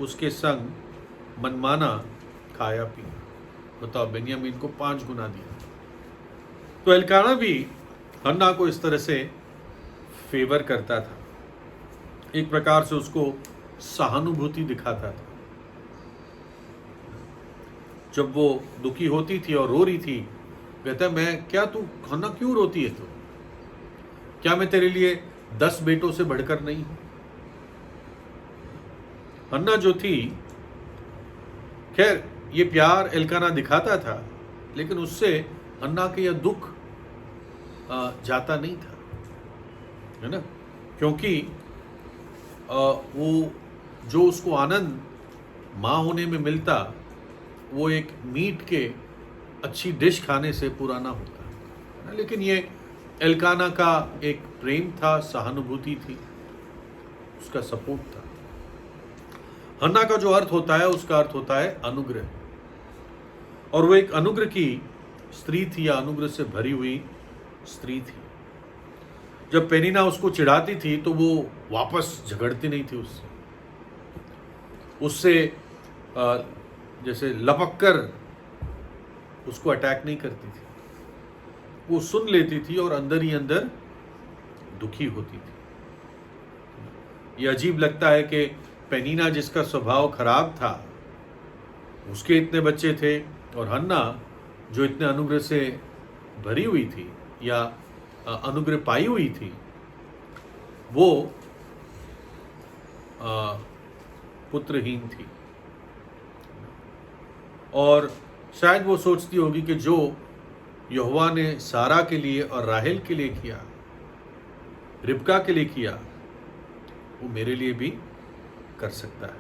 उसके संग मनमाना खाया पिया। बताओ, बिन्यामीन को 5 गुना दिया। तो एल्काना भी हन्ना को इस तरह से फेवर करता था, एक प्रकार से उसको सहानुभूति दिखाता था। जब वो दुखी होती थी और रो रही थी, कहता है, मैं क्या, तू हन्ना क्यों रोती है, तू क्या मैं तेरे लिए 10 बेटों से बढ़कर नहीं हूं। हन्ना जो थी, खैर ये प्यार एल्काना दिखाता था, लेकिन उससे हन्ना के यह दुख जाता नहीं था, है ना। क्योंकि वो जो उसको आनंद माँ होने में मिलता, वो एक मीट के अच्छी डिश खाने से पूरा ना होता, है ना। लेकिन ये एल्काना का एक प्रेम था, सहानुभूति थी, उसका सपोर्ट था। हन्ना का जो अर्थ होता है, उसका अर्थ होता है अनुग्रह, और वो एक अनुग्रह की स्त्री थी, या अनुग्रह से भरी हुई स्त्री थी। जब पेनिना उसको चिढ़ाती थी तो वो वापस झगड़ती नहीं थी उससे जैसे लपक कर उसको अटैक नहीं करती थी, वो सुन लेती थी और अंदर ही अंदर दुखी होती थी। ये अजीब लगता है कि पेनिना, जिसका स्वभाव खराब था, उसके इतने बच्चे थे, और हन्ना जो इतने अनुग्रह से भरी हुई थी या अनुग्रह पाई हुई थी, वो पुत्रहीन थी। और शायद वो सोचती होगी कि जो यहोवा ने सारा के लिए और राहेल के लिए किया, रिबका के लिए किया, वो मेरे लिए भी कर सकता है।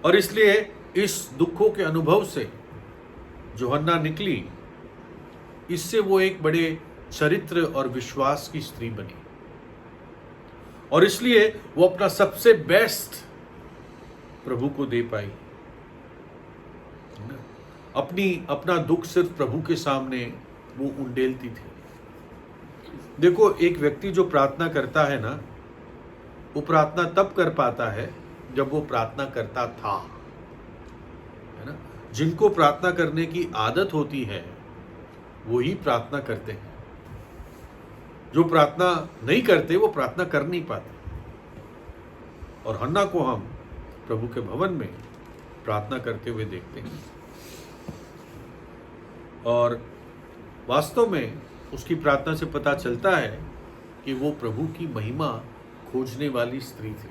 और इसलिए इस दुखों के अनुभव से जो हन्ना निकली, इससे वो एक बड़े चरित्र और विश्वास की स्त्री बनी, और इसलिए वो अपना सबसे बेस्ट प्रभु को दे पाई। अपना दुख सिर्फ प्रभु के सामने वो उंडेलती थी। देखो, एक व्यक्ति जो प्रार्थना करता है ना, वो प्रार्थना तब कर पाता है जब वो प्रार्थना करता था, है ना। जिनको प्रार्थना करने की आदत होती है वो ही प्रार्थना करते हैं। जो प्रार्थना नहीं करते वो प्रार्थना कर नहीं पाते। और हन्ना को हम प्रभु के भवन में प्रार्थना करते हुए देखते हैं, और वास्तव में उसकी प्रार्थना से पता चलता है कि वो प्रभु की महिमा खोजने वाली स्त्री थी,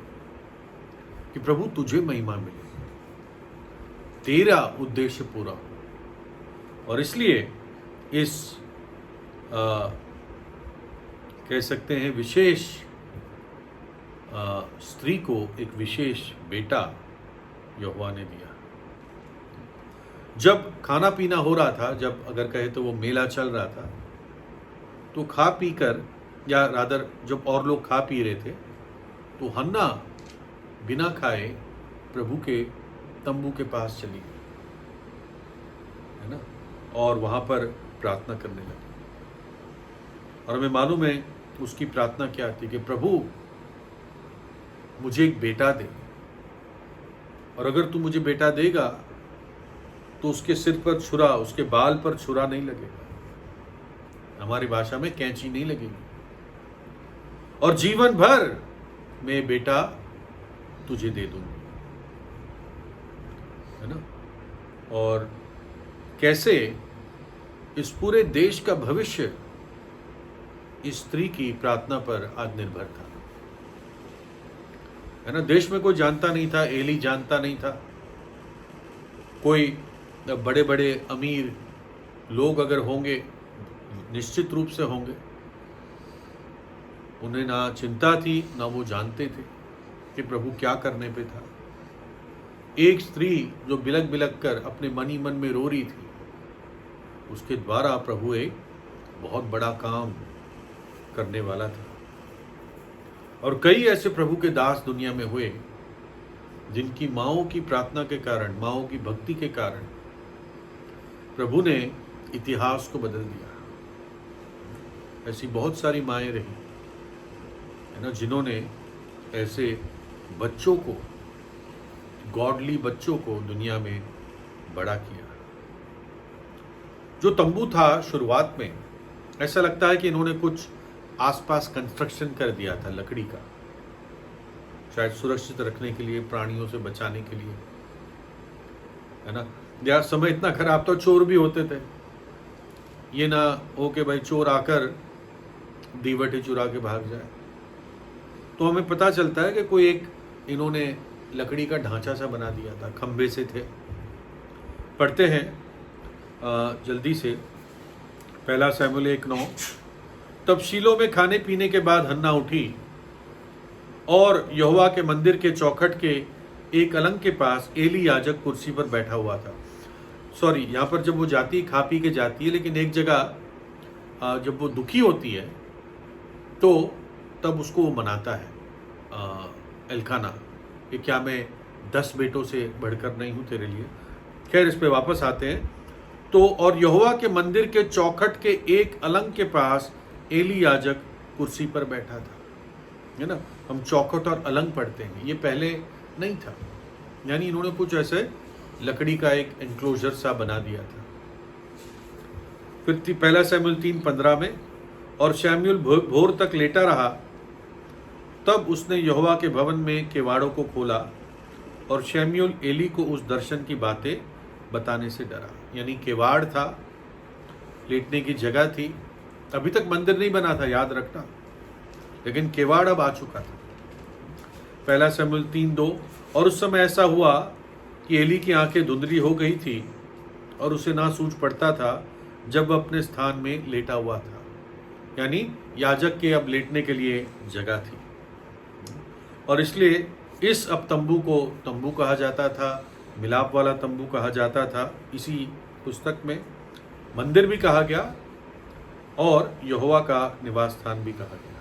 कि प्रभु तुझे महिमा मिले, तेरा उद्देश्य पूरा हो। और इसलिए इस कह सकते हैं विशेष स्त्री को एक विशेष बेटा यहोवा ने दिया। जब खाना पीना हो रहा था, जब अगर कहे तो वो मेला चल रहा था, तो खा पी कर, या रादर जब और लोग खा पी रहे थे, तो हन्ना बिना खाए प्रभु के तंबू के पास चली गई, है ना, और वहां पर प्रार्थना करने लगी। और हमें मालूम है उसकी प्रार्थना क्या थी कि प्रभु मुझे एक बेटा दे, और अगर तू मुझे बेटा देगा तो उसके सिर पर छुरा, उसके बाल पर छुरा नहीं लगेगा, हमारी भाषा में कैंची नहीं लगेगी, और जीवन भर मैं बेटा तुझे दे दूंगी, है ना। और कैसे इस पूरे देश का भविष्य इस स्त्री की प्रार्थना पर आज निर्भर था, है ना। देश में कोई जानता नहीं था, एली जानता नहीं था। कोई बड़े बड़े अमीर लोग अगर होंगे, निश्चित रूप से होंगे, उन्हें ना चिंता थी, ना वो जानते थे कि प्रभु क्या करने पे था। एक स्त्री जो बिलक बिलक कर अपने मन ही मन में रो रही थी, उसके द्वारा प्रभु एक बहुत बड़ा काम करने वाला था। और कई ऐसे प्रभु के दास दुनिया में हुए जिनकी माँओं की प्रार्थना के कारण, माँओं की भक्ति के कारण प्रभु ने इतिहास को बदल दिया। ऐसी बहुत सारी माएँ रही, है ना, जिन्होंने ऐसे बच्चों को, गॉडली बच्चों को दुनिया में बड़ा किया। जो तंबू था शुरुआत में, ऐसा लगता है कि इन्होंने कुछ आसपास कंस्ट्रक्शन कर दिया था लकड़ी का, शायद सुरक्षित रखने के लिए, प्राणियों से बचाने के लिए, है ना। या समय इतना खराब था, चोर भी होते थे, ये ना हो कि भाई चोर आकर दीवटें चुरा के भाग जाए। तो हमें पता चलता है कि कोई एक इन्होंने लकड़ी का ढांचा सा बना दिया था, खंबे से थे। पढ़ते हैं जल्दी से 1 शमूएल 1:9। तब शीलो में खाने पीने के बाद हन्ना उठी और यहोवा के मंदिर के चौखट के एक अलंग के पास एली याजक कुर्सी पर बैठा हुआ था। सॉरी, यहाँ पर जब वो जाती है, खा पी के जाती है, लेकिन एक जगह जब वो दुखी होती है तो तब उसको वो मनाता है एलकाना कि क्या मैं 10 बेटों से बढ़कर नहीं हूँ तेरे लिए। खैर, इस पे वापस आते हैं। तो और यहोवा के मंदिर के चौखट के एक अलंग के पास एली याजक कुर्सी पर बैठा था, है ना। हम चौखट और अलंग पढ़ते हैं, ये पहले नहीं था, यानी इन्होंने कुछ ऐसे लकड़ी का एक एनक्लोजर सा बना दिया था। फिर 1 शमूएल 3:15 में, और शमूएल भोर तक लेटा रहा, तब उसने यहोवा के भवन में केवाड़ों को खोला, और शमूएल एली को उस दर्शन की बातें बताने से डरा। यानी केवाड़ था, लेटने की जगह थी, अभी तक मंदिर नहीं बना था, याद रखना, लेकिन केवाड़ अब आ चुका था। 1 शमूएल 3:2। और उस समय ऐसा हुआ कि एली की आंखें धुंधली हो गई थी और उसे ना सूझ पड़ता था जब वह अपने स्थान में लेटा हुआ था। यानी याजक के अब लेटने के लिए जगह थी, और इसलिए इस अब तंबू को तंबू कहा जाता था, मिलाप वाला तंबू कहा जाता था। इसी पुस्तक में मंदिर भी कहा गया और यहोवा का निवास स्थान भी कहा गया।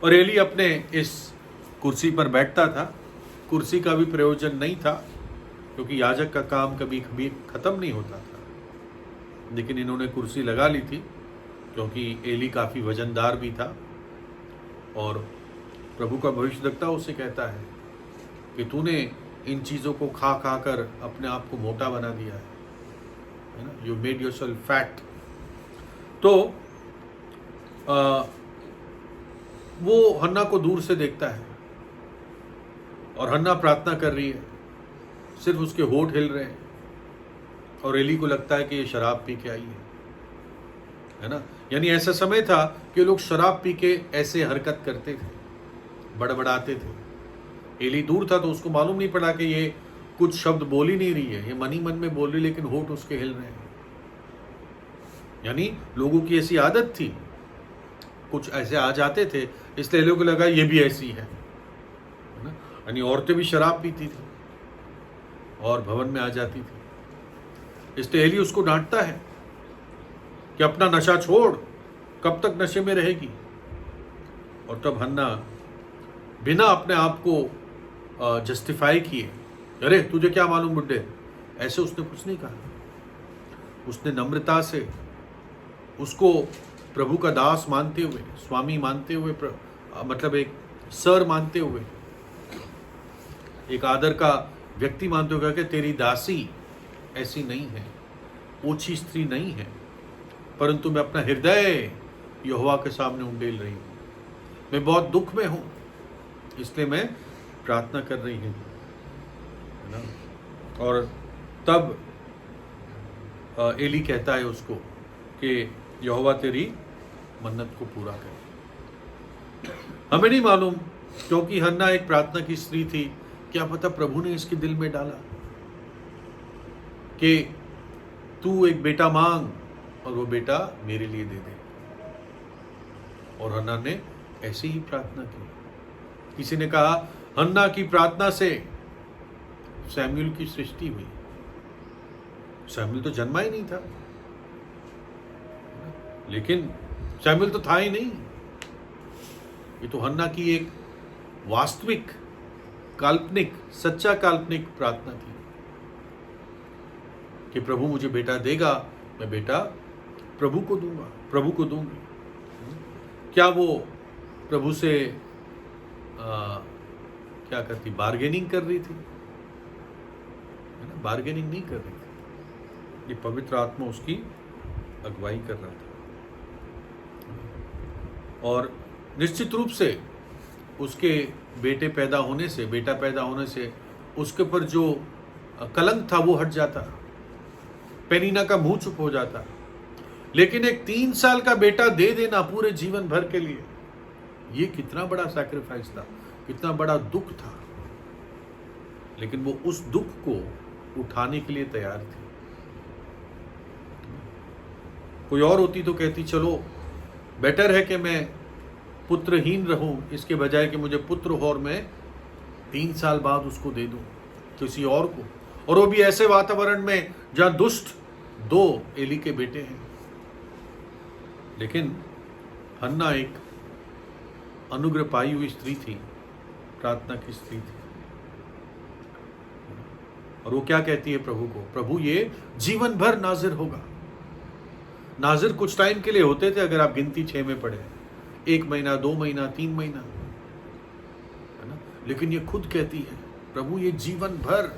और एली अपने इस कुर्सी पर बैठता था। कुर्सी का भी प्रयोजन नहीं था, क्योंकि याजक का काम कभी कभी खत्म नहीं होता था, लेकिन इन्होंने कुर्सी लगा ली थी क्योंकि एली काफ़ी वजनदार भी था। और प्रभु का भविष्यद्वक्ता उसे कहता है कि तूने इन चीज़ों को खा खा कर अपने आप को मोटा बना दिया है ना, यू मेड योरसेल्फ फैट। तो वो हन्ना को दूर से देखता है और हन्ना प्रार्थना कर रही है, सिर्फ उसके होठ हिल रहे हैं और एली को लगता है कि ये शराब पी के आई है ना। यानी ऐसा समय था कि लोग शराब पी के ऐसे हरकत करते थे, बड़बड़ाते थे। एली दूर था तो उसको मालूम नहीं पड़ा कि ये कुछ शब्द बोल ही नहीं रही है, ये मन ही मन में बोल रही, लेकिन होठ उसके हिल रहे हैं। यानी लोगों की ऐसी आदत थी, कुछ ऐसे आ जाते थे, इसलिए लोगों को लगा ये भी ऐसी है ना। यानी औरतें भी शराब पीती थी और भवन में आ जाती थी, इसलिए एली उसको डांटता है कि अपना नशा छोड़, कब तक नशे में रहेगी। और तब हन्ना बिना अपने आप को जस्टिफाई किए, अरे तुझे क्या मालूम बुड्ढे, ऐसे उसने कुछ नहीं कहा। उसने नम्रता से उसको प्रभु का दास मानते हुए, स्वामी मानते हुए, मतलब एक सर मानते हुए, एक आदर का व्यक्ति मानते हुए कि तेरी दासी ऐसी नहीं है, ओछी स्त्री नहीं है, परंतु मैं अपना हृदय यहोवा के सामने उंडेल रही हूँ, मैं बहुत दुख में हूँ, इसलिए मैं प्रार्थना कर रही हूँ ना। और तब एली कहता है उसको कि यहोवा तेरी मन्नत को पूरा करे। हमें नहीं मालूम, क्योंकि हन्ना एक प्रार्थना की स्त्री थी, क्या पता प्रभु ने इसके दिल में डाला कि तू एक बेटा मांग और वो बेटा मेरे लिए दे दे। और हन्ना ने ऐसी ही प्रार्थना की। किसी ने कहा हन्ना की प्रार्थना से सैमुएल की सृष्टि हुई। सैमुएल तो जन्मा ही नहीं था, लेकिन सैमुएल तो था ही नहीं। ये तो हन्ना की एक वास्तविक, काल्पनिक, सच्चा काल्पनिक प्रार्थना थी कि प्रभु मुझे बेटा देगा, मैं बेटा प्रभु को दूंगा, प्रभु को दूंगी। क्या वो प्रभु से क्या करती, बार्गेनिंग कर रही थी? है ना, बार्गेनिंग नहीं कर रही थी, ये पवित्र आत्मा उसकी अगुवाई कर रहा था। और निश्चित रूप से उसके बेटा पैदा होने से उसके ऊपर जो कलंक था वो हट जाता, पेनिना का मुंह चुप हो जाता। लेकिन एक 3 साल का बेटा दे देना पूरे जीवन भर के लिए, ये कितना बड़ा सैक्रिफाइस था, कितना बड़ा दुख था। लेकिन वो उस दुख को उठाने के लिए तैयार थी। कोई और होती तो कहती चलो बेटर है कि मैं पुत्रहीन रहूं, इसके बजाय कि मुझे पुत्र हो और मैं 3 साल बाद उसको दे दूं किसी और को, और वो भी ऐसे वातावरण में जहां दुष्ट 2 एली के बेटे हैं। लेकिन हन्ना एक अनुग्रह पाई हुई स्त्री थी, प्रार्थना की स्त्री थी। और वो क्या कहती है प्रभु को, प्रभु ये जीवन भर नाजिर होगा। नाजिर कुछ टाइम के लिए होते थे, अगर आप गिनती 6 में पढ़े, 1 महीना, 2 महीना, 3 महीना, है ना। लेकिन ये खुद कहती है प्रभु ये जीवन भर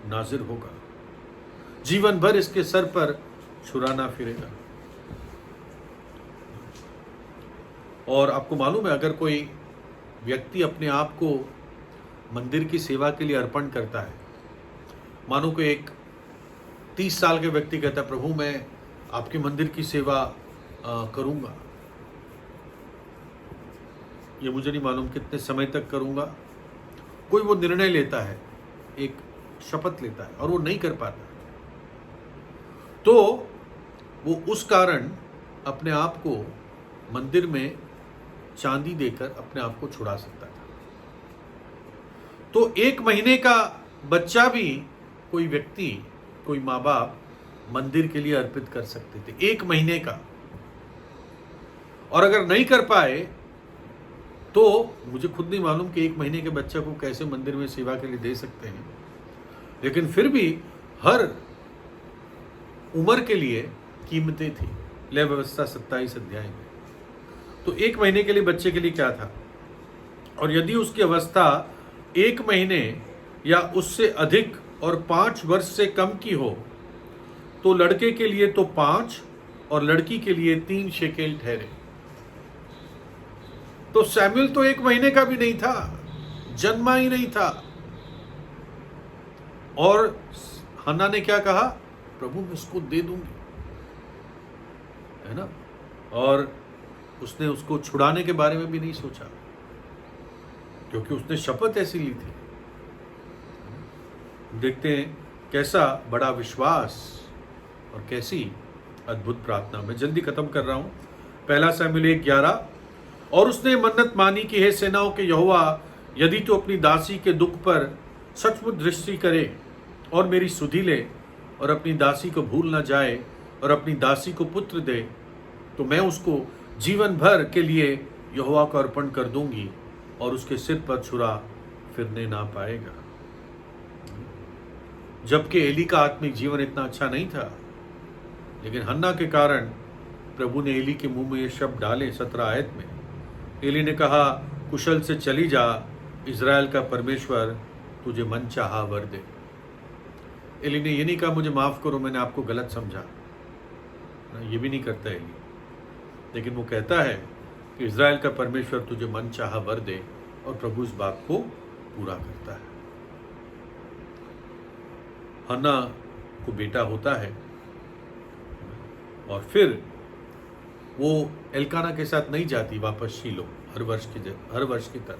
नाजिर होगा, जीवन भर इसके सर पर छुराना फिरेगा। और आपको मालूम है, अगर कोई व्यक्ति अपने आप को मंदिर की सेवा के लिए अर्पण करता है, मानो कि एक 30 साल के व्यक्ति कहता है प्रभु मैं आपके मंदिर की सेवा करूंगा, ये मुझे नहीं मालूम कितने समय तक करूंगा। कोई वो निर्णय लेता है, एक शपथ लेता है और वो नहीं कर पाता, तो वो उस कारण अपने आप को मंदिर में चांदी देकर अपने आप को छुड़ा सकता था। तो 1 महीने का बच्चा भी कोई व्यक्ति, कोई माँ बाप मंदिर के लिए अर्पित कर सकते थे, 1 महीने का। और अगर नहीं कर पाए तो मुझे खुद नहीं मालूम कि 1 महीने के बच्चे को कैसे मंदिर में सेवा के लिए दे सकते हैं। लेकिन फिर भी हर उम्र के लिए कीमतें थी। लय व्यवस्था 27 अध्याय में। तो 1 महीने के लिए बच्चे के लिए क्या था, और यदि उसकी अवस्था 1 महीने या उससे अधिक और 5 वर्ष से कम की हो तो लड़के के लिए तो 5 और लड़की के लिए 3 शेकेल ठहरे। तो सैमुअल तो 1 महीने का भी नहीं था, जन्मा ही नहीं था, और हन्ना ने क्या कहा, प्रभु मैं इसको दे दूंगी, है ना। और उसने उसको छुड़ाने के बारे में भी नहीं सोचा, क्योंकि उसने शपथ ऐसी ली थी। देखते हैं कैसा बड़ा विश्वास और कैसी अद्भुत प्रार्थना। मैं जल्दी खत्म कर रहा हूं। 1 शमूएल 1:11, और उसने मन्नत मानी कि हे सेनाओं के यहोवा, यदि तू अपनी दासी के दुख पर सचमुच दृष्टि करे और मेरी सुधि ले और अपनी दासी को भूल न जाए और अपनी दासी को पुत्र दे, तो मैं उसको जीवन भर के लिए यहोवा को अर्पण कर दूंगी और उसके सिर पर छुरा फिरने ना पाएगा। जबकि एली का आत्मिक जीवन इतना अच्छा नहीं था, लेकिन हन्ना के कारण प्रभु ने एली के मुंह में ये शब्द डाले। 17 आयत में एली ने कहा, कुशल से चली जा, इज़राइल का परमेश्वर तुझे मन चाहा वर दे। एली ने ये नहीं कहा मुझे माफ करो, मैंने आपको गलत समझा, ये भी नहीं करता एली, लेकिन वो कहता है कि इज़राइल का परमेश्वर तुझे मन चाहा वर दे, और प्रभु इस बात को पूरा करता है। हन्ना को बेटा होता है, और फिर वो एल्काना के साथ नहीं जाती वापस शीलो हर वर्ष की तरह।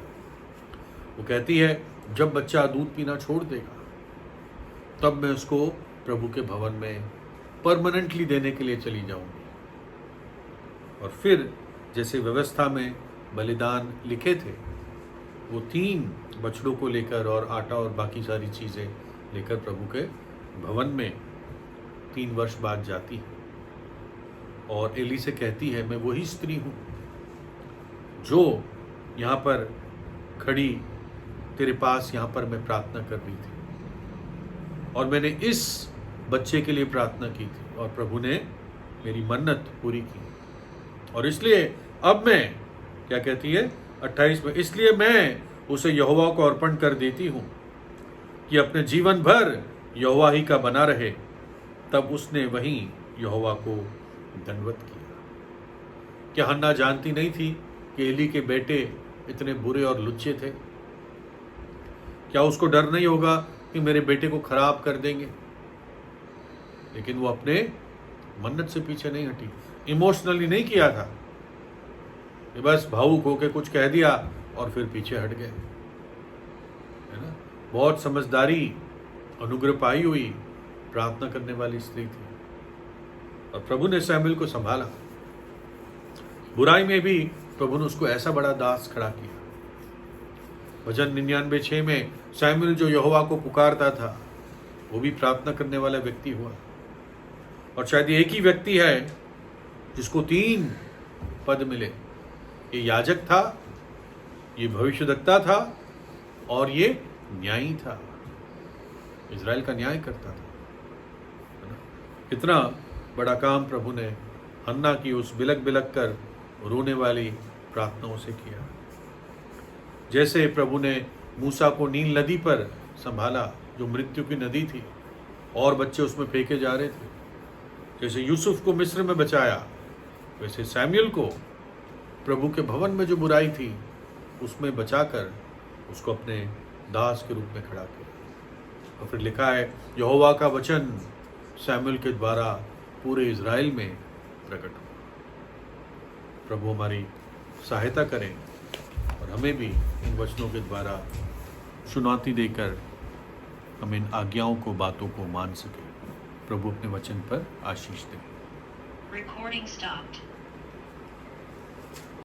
वो कहती है जब बच्चा दूध पीना छोड़ देगा तब मैं उसको प्रभु के भवन में परमानेंटली देने के लिए चली जाऊंगी। और फिर जैसे व्यवस्था में बलिदान लिखे थे, वो 3 बछड़ों को लेकर और आटा और बाकी सारी चीज़ें लेकर प्रभु के भवन में 3 वर्ष बाद जाती है, और एली से कहती है मैं वही स्त्री हूँ जो यहाँ पर खड़ी तेरे पास यहाँ पर मैं प्रार्थना कर रही थी, और मैंने इस बच्चे के लिए प्रार्थना की थी और प्रभु ने मेरी मन्नत पूरी की। और इसलिए अब मैं, क्या कहती है 28 में, इसलिए मैं उसे यहोवा को अर्पण कर देती हूँ कि अपने जीवन भर यहोवा ही का बना रहे। तब उसने वहीं यहोवा को दंडवत किया। क्या हन्ना जानती नहीं थी कि एली के बेटे इतने बुरे और लुच्चे थे? क्या उसको डर नहीं होगा कि मेरे बेटे को खराब कर देंगे? लेकिन वो अपने मन्नत से पीछे नहीं हटी, इमोशनली नहीं किया था, ये बस भावुक होकर कुछ कह दिया और फिर पीछे हट गए, है ना। बहुत समझदारी, अनुग्रह पाई हुई प्रार्थना करने वाली स्त्री थी, और प्रभु ने शमूएल को संभाला। बुराई में भी प्रभु ने उसको ऐसा बड़ा दास खड़ा किया। भजन 99:6 में शमूएल जो यहोवा को पुकारता था वो भी प्रार्थना करने वाला व्यक्ति हुआ, और शायद एक ही व्यक्ति है जिसको 3 पद मिले। ये याजक था, ये भविष्यद्वक्ता था, और ये न्यायी था, इज़राइल का न्याय करता था, है ना। कितना बड़ा काम प्रभु ने हन्ना की उस बिलक बिलक कर रोने वाली प्रार्थनाओं से किया। जैसे प्रभु ने मूसा को नील नदी पर संभाला जो मृत्यु की नदी थी और बच्चे उसमें फेंके जा रहे थे, जैसे यूसुफ को मिस्र में बचाया, वैसे शमूएल को प्रभु के भवन में जो बुराई थी उसमें बचाकर उसको अपने दास के रूप में खड़ा किया। और फिर लिखा है यहोवा का वचन शमूएल के द्वारा पूरे इज़राइल में प्रकट हुआ। प्रभु हमारी सहायता करें और हमें भी इन वचनों के द्वारा चुनौती देकर हम इन आज्ञाओं को, बातों को मान सकें। प्रभु अपने वचन पर आशीष दें। Recording stopped.